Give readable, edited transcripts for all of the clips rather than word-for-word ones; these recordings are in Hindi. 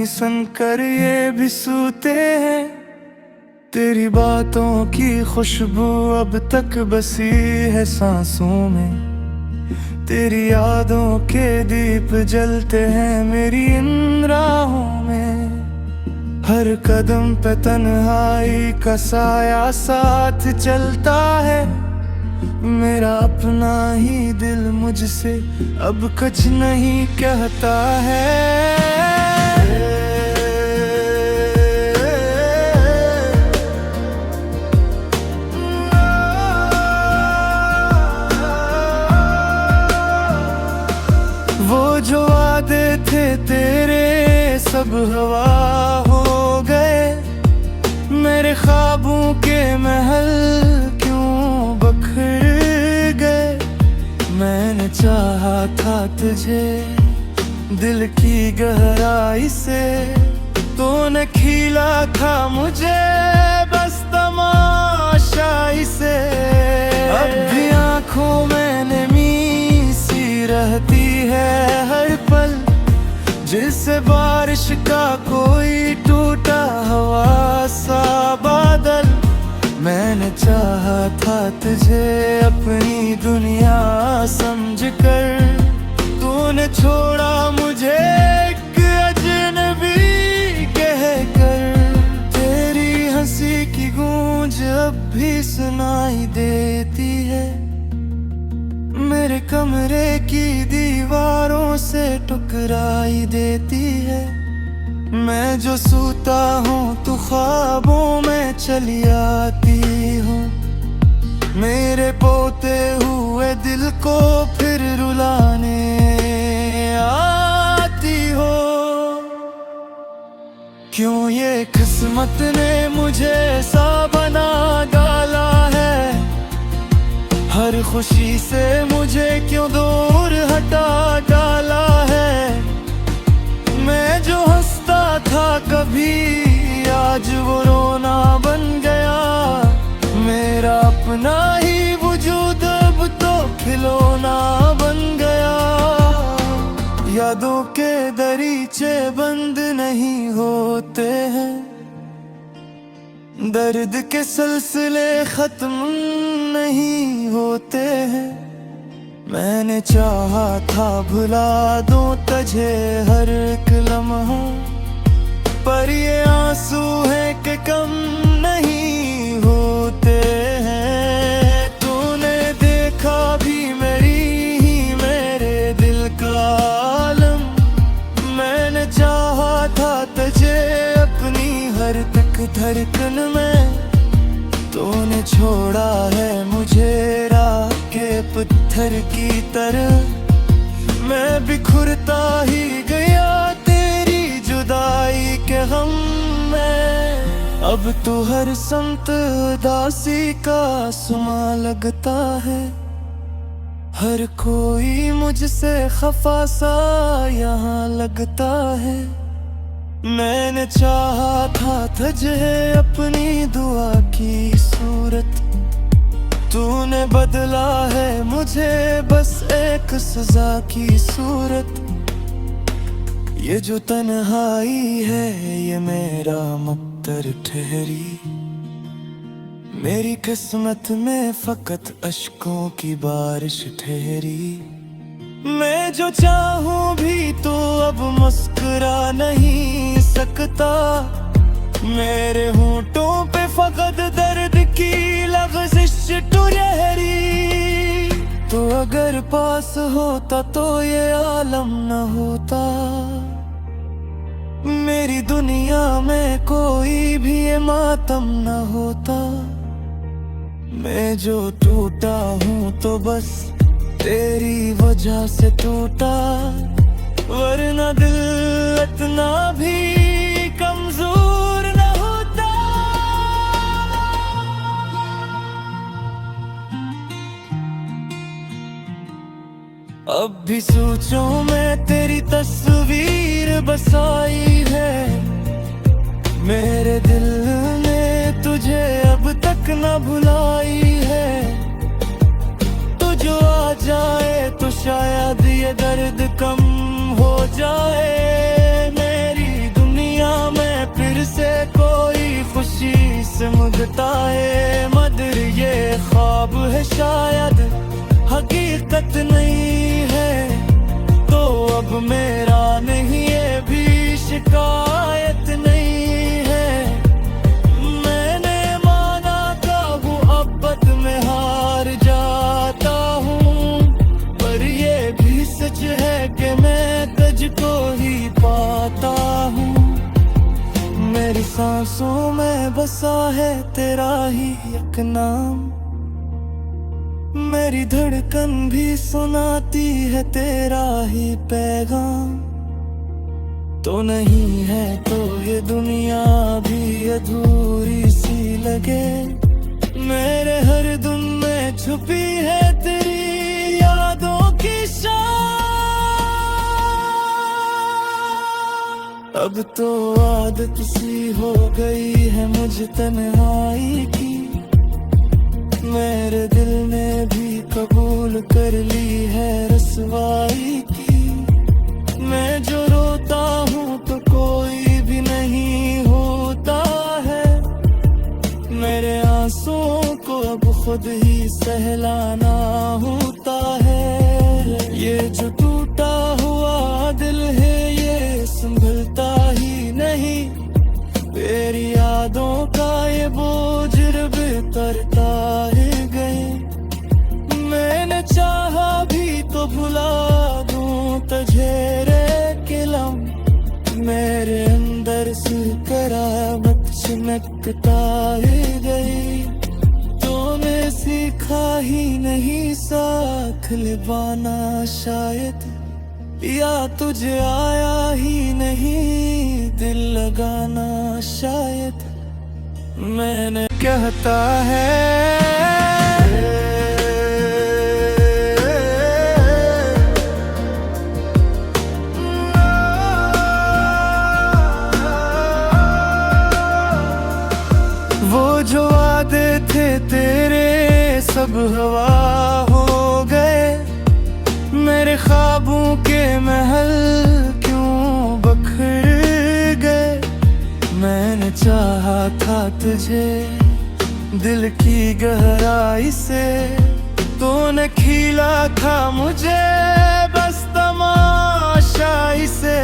सुनकर ये भी सूते हैं। तेरी बातों की खुशबू अब तक बसी है सांसों में। तेरी यादों के दीप जलते हैं मेरी इन राहों में। हर कदम पे तन्हाई का साया साथ चलता है। मेरा अपना ही दिल मुझसे अब कुछ नहीं कहता है। वो जो वादे थे तेरे सब हवा हो गए। मेरे ख्वाबों के महल क्यों बखर गए। मैंने चाहा था तुझे दिल की गहराई से। तूने खीला था मुझे बस तमाशाई से। अब भी आँखों में नमी सी रहती है हर पल। जिससे बारिश का कोई टूटा हवा सा बादल। मैंने चाहा था तुझे अपनी दुनिया समझकर। तूने छोड़ा मुझे एक अजनबी कहकर। तेरी हंसी की गूंज अब भी सुनाई देती है। मेरे कमरे की दीवारों से टकराई देती है। मैं जो सूता हूँ तू ख्वाबों में चली आती हूँ। मेरे पोते हुए दिल को फिर रुलाने आती हो। क्यों ये किस्मत ने मुझे ऐसा बना डाला है। हर खुशी से मुझे क्यों दूर हटा डाला है। मैं जो हंसता था कभी आज वो रोना बन गया। मेरा अपना ही वजूद अब तो खिलौना बन गया। यादों के दरीचे बंद नहीं होते हैं। दर्द के सिलसिले खत्म नहीं होते हैं। मैंने चाहा था भुला दूं तुझे हर एक लम्हा। पर ये आंसू है कि कम नहीं होते हैं। तूने देखा भी मेरे दिल का आलम। मैंने चाहा था तुझे अपनी हर तक धड़कन में। तूने छोड़ा है मुझे राह के पत्थर की तरह। मैं बिखरता ही गया तेरी जुदाई के गम में। अब तो हर संत उदासी का सुमा लगता है। हर कोई मुझसे खफा सा यहाँ लगता है। मैंने चाहा था तुझे अपनी दुआ की सूरत। तूने बदला है मुझे बस एक सजा की सूरत। ये जो तन्हाई है ये मेरा मक्तर ठहरी। मेरी किस्मत में फकत अश्कों की बारिश ठहरी। मैं जो चाहूं भी तो अब मुस्कुरा नहीं सकता। मेरे होंठों पे फकत दर्द की लग़ज़िश ठहरी। तो अगर पास होता तो ये आलम न होता। मेरी दुनिया में कोई भी ये मातम न होता। मैं जो टूटा हूँ तो बस तेरी वजह से टूटा। वरना दिल इतना भी कमजोर न होता। अब भी सोचों में तेरी तस्वीर बसाई है। मेरे दिल ने तुझे अब तक न भुलाई है। तू जो आ जाए तो शायद ये दर्द कम हो जाए। मेरी दुनिया लगता है मदर ये ख्वाब है शायद हकीकत नहीं है। तो अब मेरा नहीं ये भी शिकायत नहीं है। मैंने माना था वो अब बद में हार जाता हूँ, पर ये भी सच है कि मैं तुझको ही पाता हूँ। मेरी सांसों में बसा है तेरा ही एक नाम, मेरी धड़कन भी सुनाती है तेरा ही पैगाम। तो नहीं है तो ये दुनिया भी अधूरी सी लगे, मेरे हर दिन में छुपी है तेरी यादों की शान। अब तो आदत सी हो गई है मुझे तन्हाई की, मेरे दिल ने भी कबूल कर ली है रसवाई की। मैं जो रोता हूँ तो कोई भी नहीं होता है, मेरे आंसुओं को अब खुद ही सहलाना होता है। ये जो टूटा हुआ दिल है ये संभलता ही नहीं, तेरी यादों का ये बोझ तरता है गए। मैंने चाहा भी तो भुला दूं तुझे रे किलम, मेरे अंदर से करामत चमकता है गई। तूने सीखा ही नहीं साथ निभाना शायद, या तुझे आया ही नहीं दिल लगाना शायद। मैंने कहता है वो जो वादे थे तेरे सब हवा हो गए, मेरे ख्वाबों के महल क्यों बखर गए। मैंने चाहा था तुझे दिल की गहराई से, तूने खीला था मुझे बस तमाशाई से।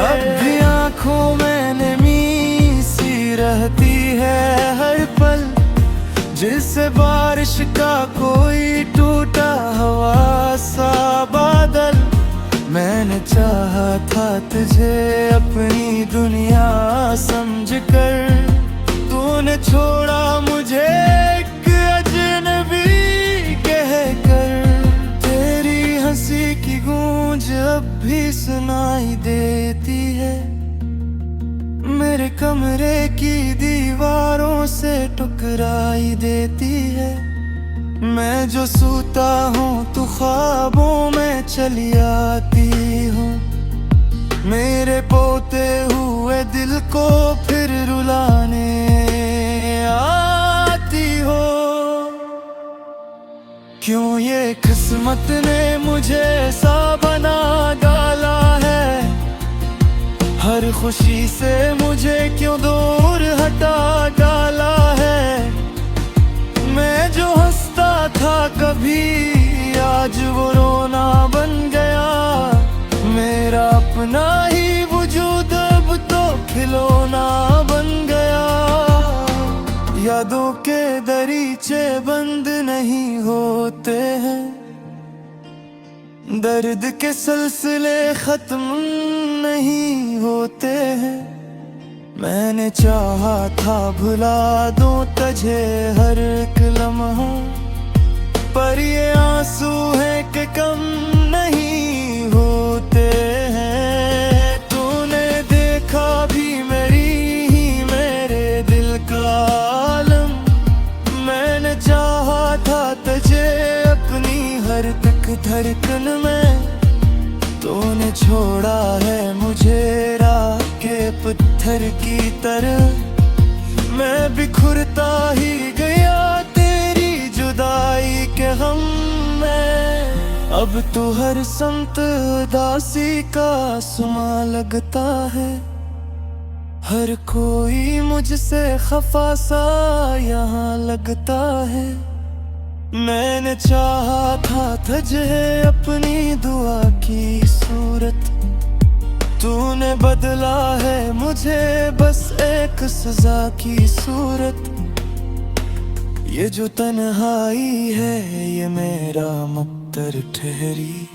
अब भी आँखों में नमी सी रहती है हर पल, जिससे बारिश का कोई टूटा हवा सा बादल। मैंने चाहा था तुझे अपनी दुनिया समझकर, तूने छोड़ा मुझे एक अजनबी कहकर। तेरी हंसी की गूंज अब भी सुनाई देती है, मेरे कमरे की दीवारों से टकराई देती है। मैं जो सोता हूँ तू ख्वाबों में चली आती हूँ, मेरे पोते हुए दिल को फिर रुलाने आती हो। क्यों ये किस्मत ने मुझे ऐसा बना डाला है, हर खुशी से मुझे क्यों दूर हटा डाला है। मैं जो हंसता था कभी आज वो रोना बन गया, मेरा अपना ही वजूद अब तो खिलौना बन गया। यादों के दरीचे बंद नहीं होते हैं, दर्द के सिलसिले खत्म नहीं होते हैं। मैंने चाहा था भुला दूं तुझे हर एक लम्हा, पर ये आंसू हैं कि कम नहीं होते हैं। तूने देखा भी मेरे दिल का आलम, मैंने चाहा था तुझे अपनी हर तक धड़कन में। तूने छोड़ा है मुझे राह के पत्थर की तरह, मैं बिखरता ही गया तेरी जुदाई के गम में। अब तो हर संत उदासी का सुमा लगता है, हर कोई मुझसे खफा सा यहाँ लगता है। मैंने चाहा था तुझे अपनी दुआ की सूरत, तूने बदला है मुझे बस एक सजा की सूरत। ये जो तन्हाई है ये मेरा मुक्तर ठहरी,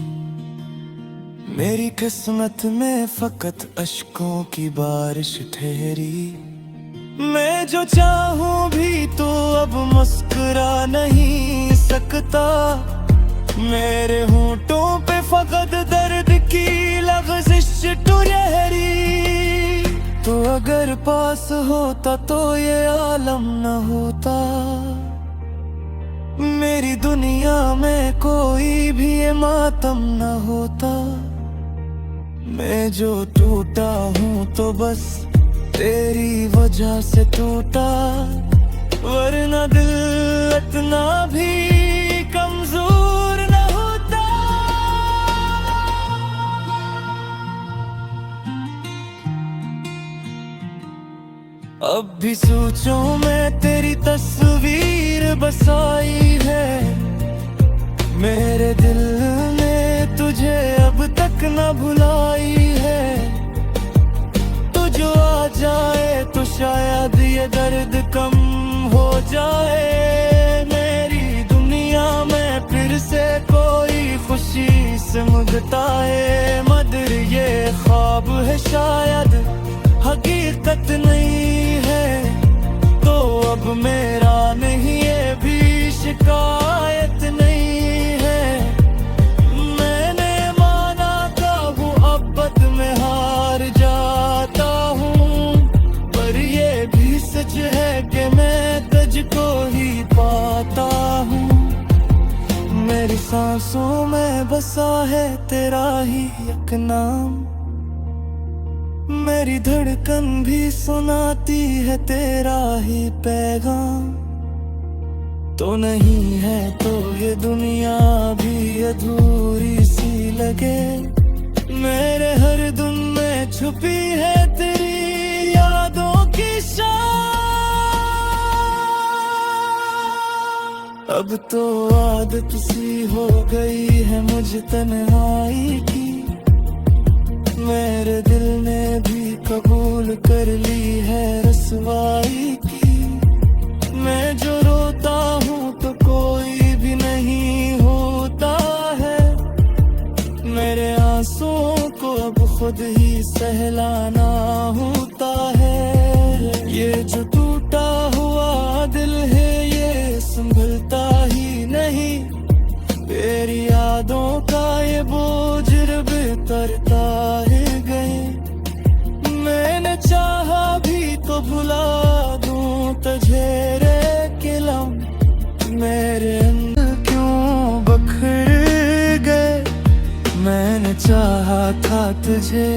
मेरी किस्मत में फकत अश्कों की बारिश ठहरी। मैं जो चाहूं भी तो अब मुस्कुरा नहीं सकता, मेरे होंठों पे फकत दर्द की लग़ज़िश ठहरी। तो अगर पास होता तो ये आलम न होता, मेरी दुनिया में कोई भी ये मातम न होता। मैं जो टूटा हूँ तो बस तेरी वजह से टूटा, वरना दिल इतना भी कमजोर न होता। अब भी सोचों में तेरी तस्वीर बसाई है, मेरे दिल ने तुझे अब तक न भुलाई है। तू जो आ जाए तो शायद ये दर्द कम हो जाए, मेरी दुनिया में फिर से कोई खुशी से मुस्कुराए। मगर ये ख्वाब है शायद हकीकत नहीं है, तो अब मेरा नहीं ये भी शिकायत नहीं है। मैंने माना था वो अब में हार जाता हूँ, पर ये भी सच है कि मैं तुझको ही पाता हूँ। मेरी सांसों में बसा है तेरा ही एक नाम, मेरी धड़कन भी सुनाती है तेरा ही पैगाम। तो नहीं है तो ये दुनिया भी अधूरी सी लगे, मेरे हर दिल में छुपी है तेरी यादों की शान। अब तो आदत सी हो गई है मुझे तन्हाई की, मेरे दिल ने भी कबूल कर ली है रसवाई की। मैं जो रोता हूँ तो कोई भी नहीं होता है, मेरे आंसुओं को अब खुद ही सहलाना होता है। ये जो टूटा हुआ दिल है ये संभलता ही नहीं, तेरी यादों का ये बोझ उतरता है गए। मैंने चाहा भी तो भुला दूं तुझे रे किलम, मेरे अंदर क्यों बखर गए। मैंने चाहा था तुझे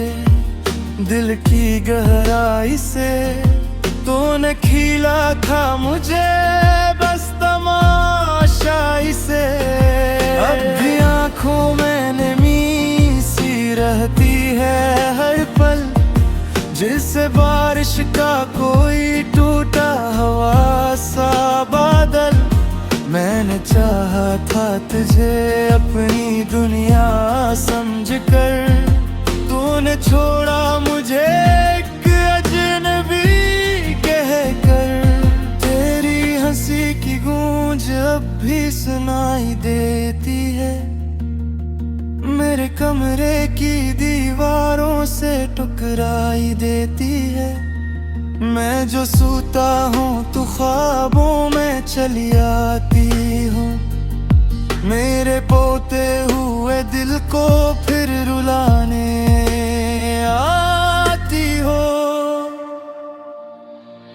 दिल की गहराई से, तूने खीला था मुझे बस तमाशाई से। अब भी आँखों में नमी सी रहती है हर पल, जिससे बारिश का कोई टूटा हवा सा बादल। मैंने चाहा था तुझे अपनी दुनिया समझकर, तूने छोड़ा मुझे एक अजनबी कहकर। तेरी हंसी की गूंज अब भी सुनाई देती है, मेरे कमरे की दीवारों से टकराई देती है। मैं जो सोता हूँ तो ख्वाबों में चली आती हूँ, मेरे पोते हुए दिल को फिर रुलाने आती हो।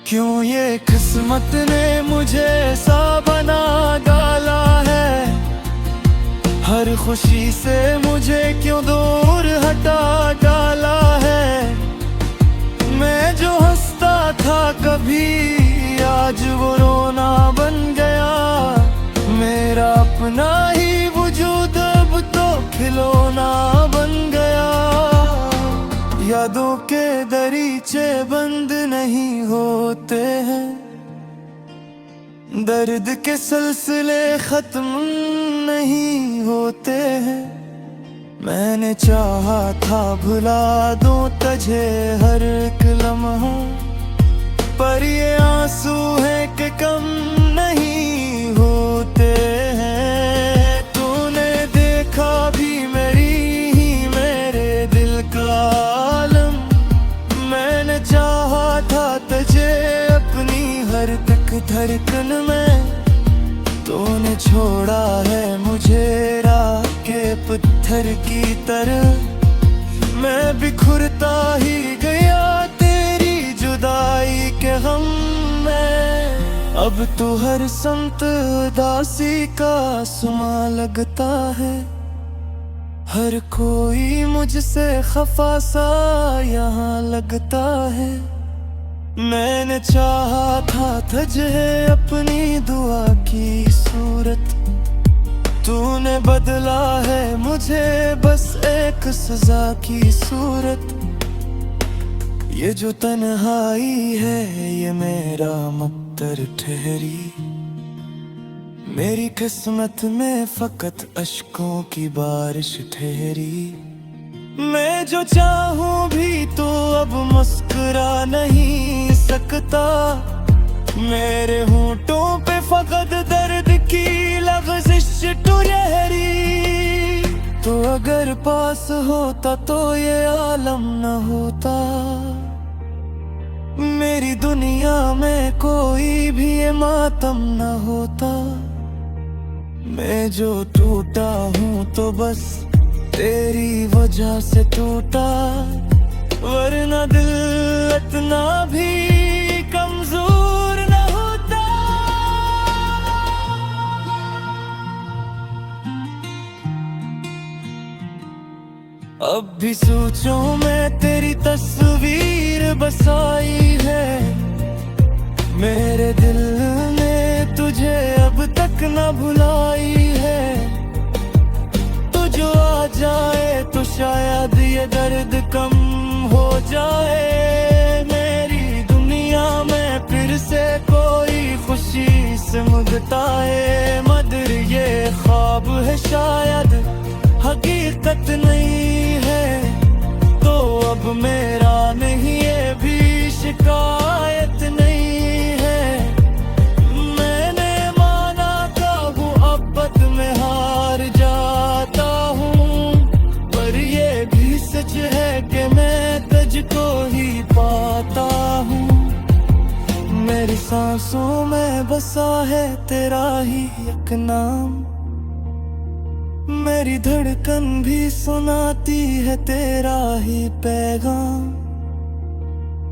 क्यों ये किस्मत ने मुझे ऐसा बना डाला है, हर खुशी से मुझे क्यों दूर हटा डाला है। मैं जो हंसता था कभी आज वो रोना बन गया, मेरा अपना ही वजूद अब तो खिलौना बन गया। यादों के दरीचे बंद नहीं होते हैं, दर्द के सिलसिले खत्म नहीं होते हैं। मैंने चाहा था भुला दूं तुझे हर एक लम्हा, पर ये आंसू है कि कम नहीं होते हैं। तूने देखा भी मेरे दिल का आलम, मैंने चाहा था तुझे अपनी हर तक धड़कन में। तूने छोड़ा है मुझे राह के पत्थर की तरह, मैं बिखरता ही गया तेरी जुदाई के गम में। अब तो हर संत उदासी का सुमा लगता है, हर कोई मुझसे खफा सा यहाँ लगता है। मैंने चाहा था तुझे अपनी दुआ की सूरत, तूने बदला है मुझे बस एक सजा की सूरत। ये जो तन्हाई है ये मेरा मक्तर ठहरी, मेरी किस्मत में फकत अश्कों की बारिश ठहरी। मैं जो चाहूं भी तो अब मुस्कुरा नहीं सकता, मेरे होंठों पे फकत दर्द की लफ्ज़िश ठहरी। तो अगर पास होता तो ये आलम न होता, मेरी दुनिया में कोई भी ये मातम न होता। मैं जो टूटा हूँ तो बस तेरी वजह से टूटा, वरना दिल इतना भी कमजोर न होता। अब भी सोचों में तेरी तस्वीर बसाई है, मेरे दिल ने तुझे अब तक न भुलाई है। जो आ जाए तो शायद ये दर्द कम हो जाए, मेरी दुनिया में फिर से कोई खुशी से मुस्कुराए। मगर ये ख्वाब है शायद हकीकत नहीं है, तो अब मेरा नहीं ये भी शिकायत नहीं है। मैंने माना काबू अब में हार जाता, सच है कि मैं तुझको ही पाता हूँ। मेरी सांसों में बसा है तेरा ही एक नाम, मेरी धड़कन भी सुनाती है तेरा ही पैगाम।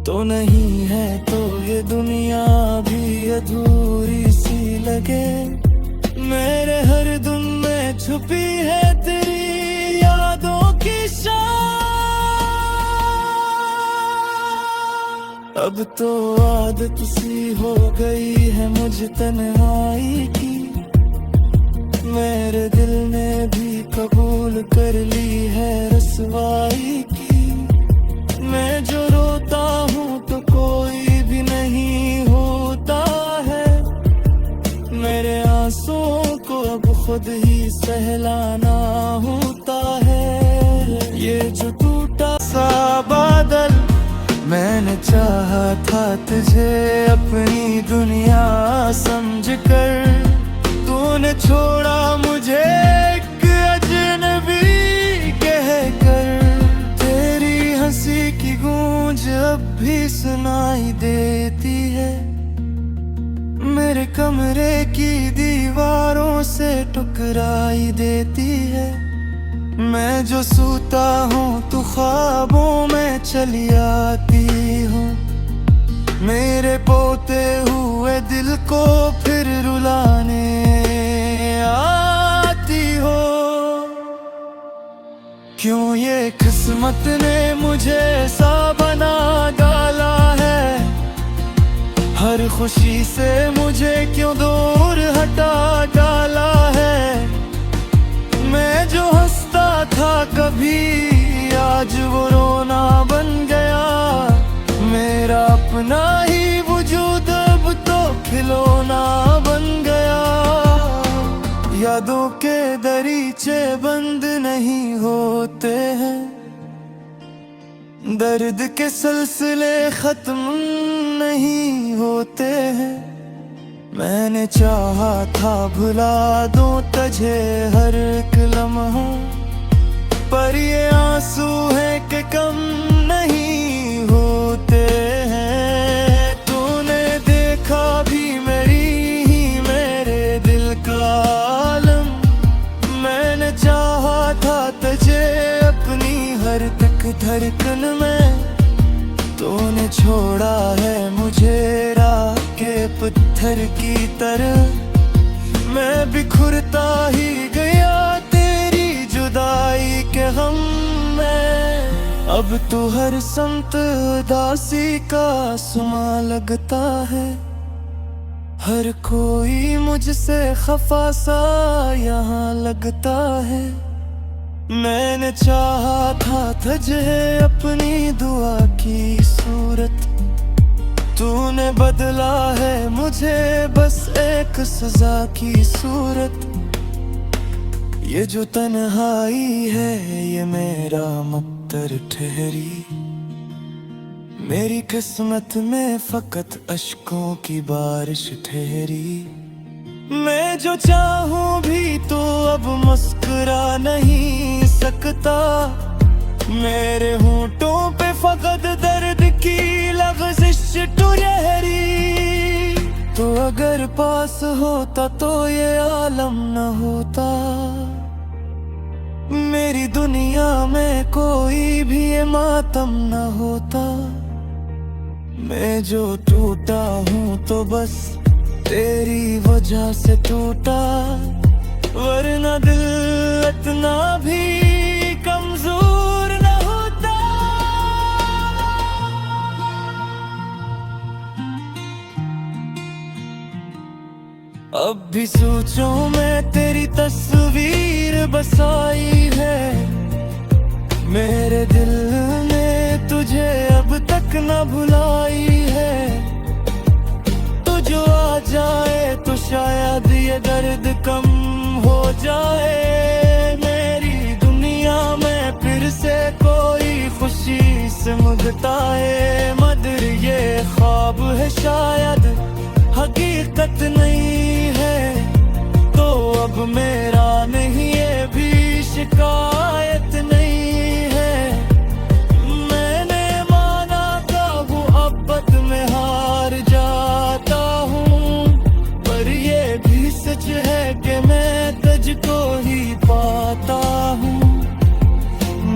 तो नहीं है तो ये दुनिया भी अधूरी सी लगे, मेरे हर दिल में छुपी है तेरी यादों की शान। अब तो आदत सी हो गई है मुझे तन्हाई की, मेरे दिल ने भी कबूल कर ली है रसवाई की। मैं जो रोता हूँ तो कोई भी नहीं होता है, मेरे आंसुओं को अब खुद ही सहलाना होता है। ये जो टूटा सा बादल, मैंने चाहा था तुझे अपनी दुनिया समझकर, तूने छोड़ा मुझे एक अजनबी कहकर। तेरी हंसी की गूंज अब भी सुनाई देती है, मेरे कमरे की दीवारों से टकराई देती है। मैं जो सोता हूँ तो ख्वाबों में चली आती हूँ, मेरे पोते हुए दिल को फिर रुलाने आती हो। क्यों ये किस्मत ने मुझे ऐसा बना डाला है, हर खुशी से मुझे क्यों दूर हटा डाला है। मैं जो हंसता था कभी आज वो रोना बन गया, सोना बन गया। यादों के दरीचे बंद नहीं होते हैं, दर्द के सिलसिले खत्म नहीं होते हैं। मैंने चाहा था भुला दूं तुझे हर एक लम्हा, पर ये आंसू है कि कम नहीं होते हैं। तूने देखा भी मेरे दिल का आलम, मैंने चाहा था तुझे अपनी हर तक धड़कन में। तूने छोड़ा है मुझे राह के पत्थर की तरह, मैं बिखरता ही गया तेरी जुदाई के गम में। अब तो हर समत उदासी का सुमा लगता है, हर कोई मुझसे खफा सा यहाँ लगता है। मैंने चाहा था तुझे अपनी दुआ की सूरत, तूने बदला है मुझे बस एक सजा की सूरत। ये जो तन्हाई है ये मेरा मुक्तर ठहरी, मेरी किस्मत में फकत अश्कों की बारिश ठहरी। मैं जो चाहूं भी तो अब मुस्कुरा नहीं सकता, मेरे होंठों पे फकत दर्द की लग़ज़िश ठहरी। तो अगर पास होता तो ये आलम न होता, मेरी दुनिया में कोई भी ये मातम न होता। मैं जो टूटा हूँ तो बस तेरी वजह से टूटा, वरना दिल इतना भी कमजोर न होता। अब भी सोचों में तेरी तस्वीर बसाई है, मेरे दिल ने तुझे अब तक न भुलाई है। तू जो आ जाए तो शायद ये दर्द कम हो जाए, मेरी दुनिया में फिर से कोई खुशी सिमटताए। मगर ये ख्वाब है शायद हकीकत नहीं है, तो अब मेरा नहीं ये भी शिकायत नहीं है। मैंने माना था वो अब में हार जाता हूँ, पर ये भी सच है कि मैं तुझको ही पाता हूँ।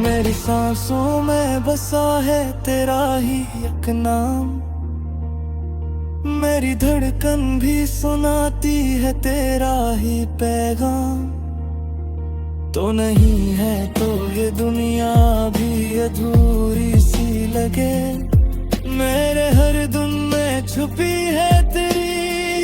मेरी सांसों में बसा है तेरा ही एक नाम, मेरी धड़कन भी सुनाती है तेरा ही पैगाम। तो नहीं है तो ये दुनिया भी अधूरी सी लगे, मेरे हर धुन में छुपी है तेरी